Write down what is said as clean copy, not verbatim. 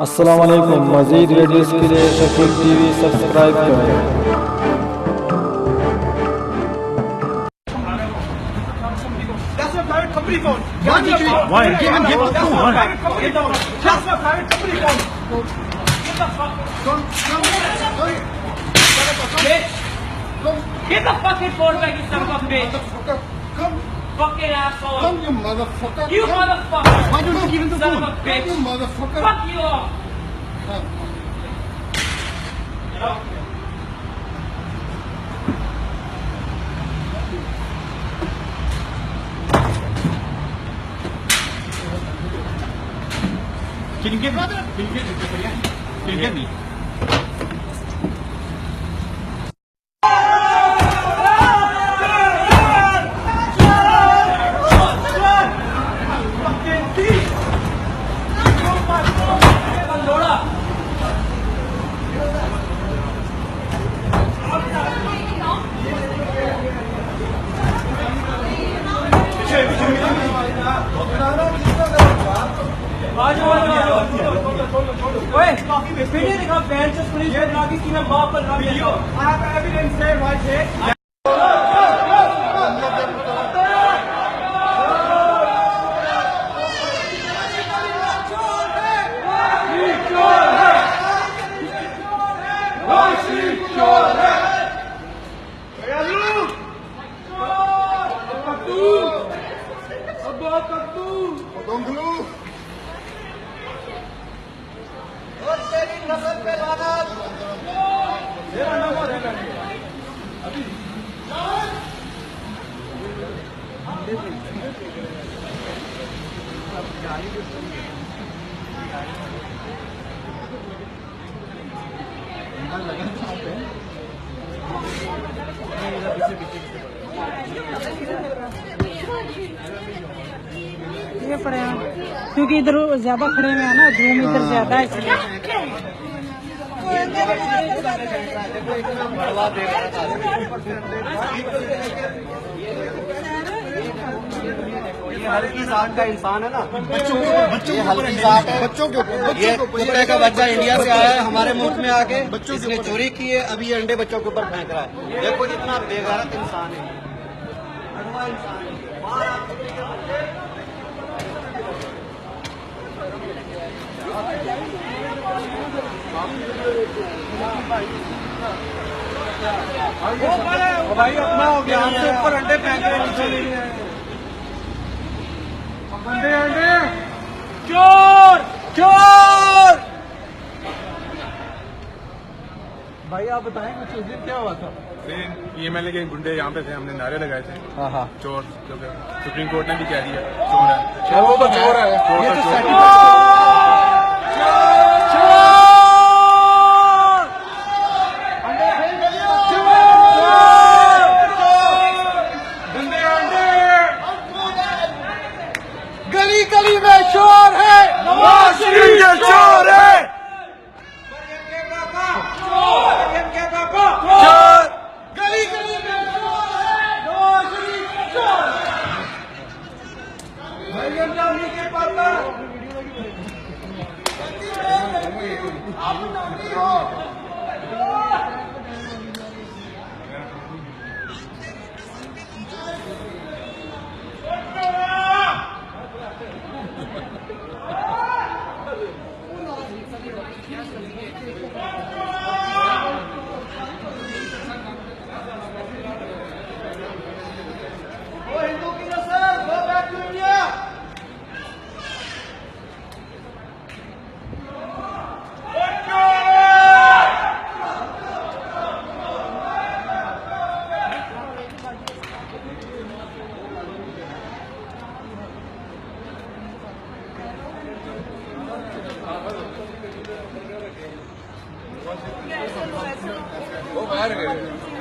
अस्सलाम वालेकुम। मज़ीद वीडियोज़ के लिए शकील टीवी सब्सक्राइब करें। That's my private company phone. Why? Give him Why? private company phone. That's my private company phone. Get the fuck. Get the fucking phone back, you son of a bitch. Come, Fucking asshole. come, you motherfucker. You motherfucker. Why don't you give him the Son phone? of a bitch. You motherfucker. Fuck you all. Can you get me? Can you get me? Can you get me? Video दिखा band से police को ना की मैं बाप पर ना video I have evidence है राइट है ये पड़े हैं क्योंकि इधर ज्यादा खड़े हुए हैं ना, धूम इधर ज्यादा है इसलिए। ये हल्की जात का इंसान है ना, बच्चों ये हल्की जात है। बच्चों के ऊपर ये कुत्ते का बच्चा इंडिया से आया है हमारे मुल्क में आके, इसने चोरी की है, अभी ये अंडे बच्चों के ऊपर फेंक रहा है। देखो इतना बेगैरत इंसान है, अगवा इंसान है। भाई अपना हो गया, हमसे ऊपर अंडे फेंक रहे नीचे। अंडे अंडे चोर चोर। भाई आप बताएं कुछ उस दिन क्या हुआ था? ईएमएलए के गुंडे यहाँ पे थे, हमने नारे लगाए थे हाँ, चोर, जो कि सुप्रीम कोर्ट ने भी कह दिया चोर है। वो तो चोर है। चोर ये तो तो चोर। गली गली में शोर है, नवाज शरीफ के चोर है। गली गली में शोर है, नवाज शरीफ के चोर है। मरियम जानी के पापा आप नौकरी हो। वो बाहर गए।